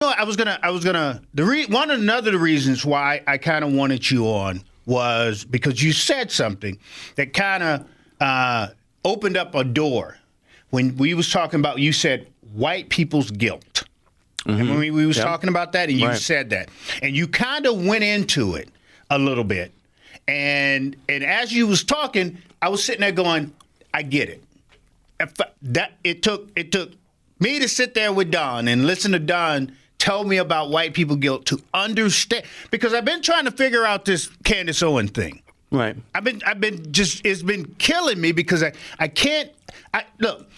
No, one of another reasons why I kind of wanted you on was because you said something that kind of opened up a door when we was talking about, you said white people's guilt. Mm-hmm. And when we was talking about that, and you said that, and you kind of went into it a little bit, and as you was talking, I was sitting there going, I get it. It took me to sit there with Don and listen to Don tell me about white people guilt to understand, because I've been trying to figure out this Candice Owens thing. Right. It's been killing me because I can't. Look,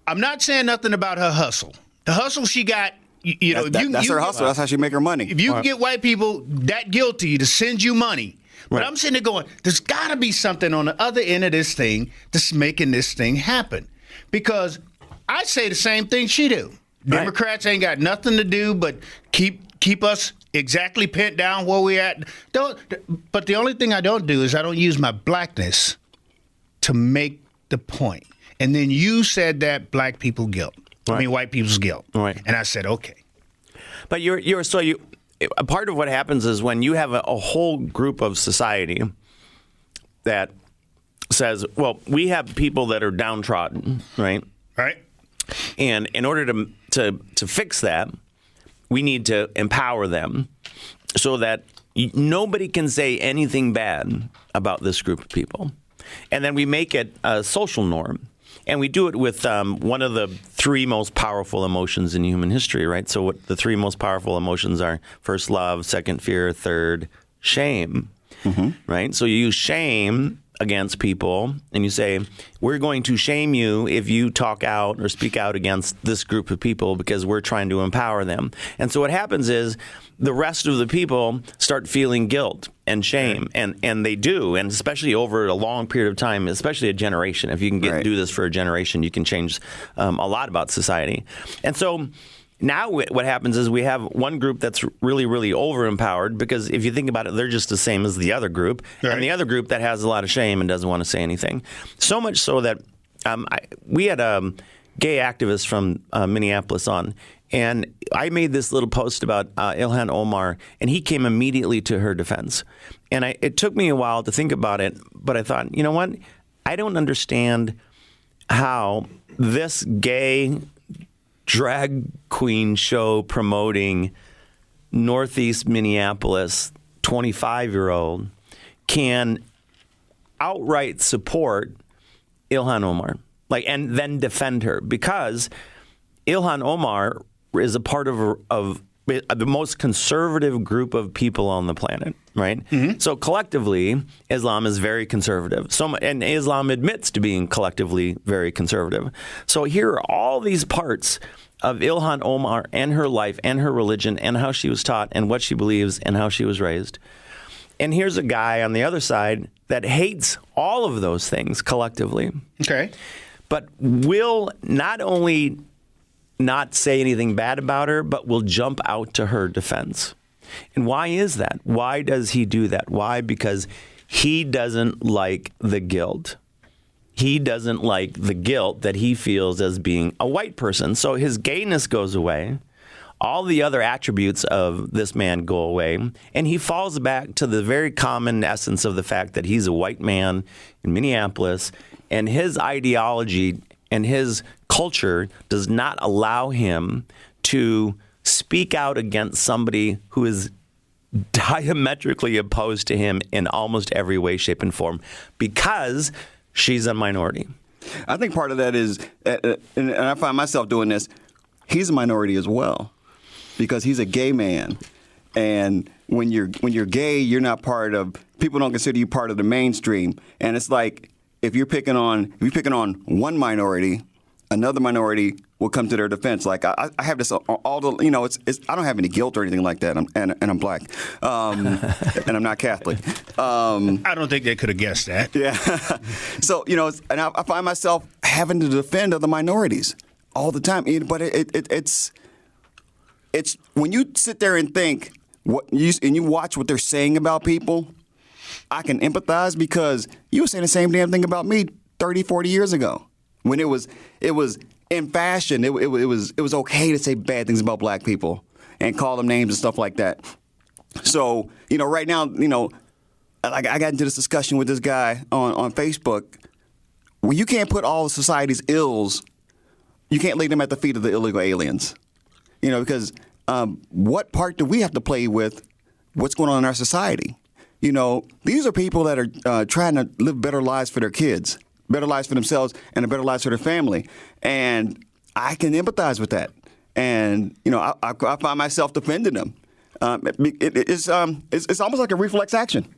I'm not saying nothing about her hustle. The hustle she got. That's her hustle. That's how she make her money. If you can get white people that guilty to send you money, but I'm sitting there going, there's got to be something on the other end of this thing that's making this thing happen. Because I say the same thing she do. Democrats ain't got nothing to do but keep us exactly pinned down where we at. But the only thing I don't do is I don't use my blackness to make the point. And then you said that black people guilt. Right. I mean, white people's guilt. Right. And I said, okay. But a part of what happens is when you have a whole group of society that says, well, we have people that are downtrodden, right? Right. And in order to fix that, we need to empower them so that nobody can say anything bad about this group of people. And then we make it a social norm. And we do it with one of the three most powerful emotions in human history, right? So what the three most powerful emotions are: first, love; second, fear; third, shame, right? So you use shame against people and you say, we're going to shame you if you talk out or speak out against this group of people because we're trying to empower them. And so what happens is the rest of the people start feeling guilt and shame, and they do, and especially over a long period of time, especially a generation. If you can do this for a generation, you can change a lot about society. And so now what happens is we have one group that's really, really over-empowered because if you think about it, they're just the same as the other group, and the other group that has a lot of shame and doesn't want to say anything. So much so that we had a gay activist from Minneapolis on, and I made this little post about Ilhan Omar, and he came immediately to her defense. And it took me a while to think about it, but I thought, you know what? I don't understand how this gay drag queen show promoting Northeast Minneapolis 25-year-old can outright support Ilhan Omar, and then defend her, because Ilhan Omar is a part of the most conservative group of people on the planet, right? Mm-hmm. So collectively, Islam is very conservative. And Islam admits to being collectively very conservative. So here are all these parts of Ilhan Omar and her life and her religion and how she was taught and what she believes and how she was raised. And here's a guy on the other side that hates all of those things collectively. Okay. But will not only not say anything bad about her, but will jump out to her defense. And why is that? Why does he do that? Why? Because he doesn't like the guilt. He doesn't like the guilt that he feels as being a white person. So his gayness goes away. All the other attributes of this man go away. And he falls back to the very common essence of the fact that he's a white man in Minneapolis, and his ideology and his culture does not allow him to speak out against somebody who is diametrically opposed to him in almost every way, shape, and form, because she's a minority. I think part of that is, and I find myself doing this, he's a minority as well, because he's a gay man. And when you're gay, you're not part of, people don't consider you part of the mainstream. And it's like, if you're picking on one minority, another minority will come to their defense. Like I have this all the, it's I don't have any guilt or anything like that. And I'm black, and I'm not Catholic. I don't think they could have guessed that. Yeah. So and I find myself having to defend other minorities all the time. But it's when you sit there and think and you watch what they're saying about people, I can empathize, because you were saying the same damn thing about me 30, 40 years ago, when it was in fashion. It was okay to say bad things about black people. and call them names and stuff like that. So, right now, I got into this discussion with this guy on Facebook. Well, you can't put all of society's ills, you can't lay them at the feet of the illegal aliens. Because what part do we have to play with what's going on in our society? These are people that are trying to live better lives for their kids, better lives for themselves, and a better lives for their family. And I can empathize with that. And, I find myself defending them. It's almost like a reflex action.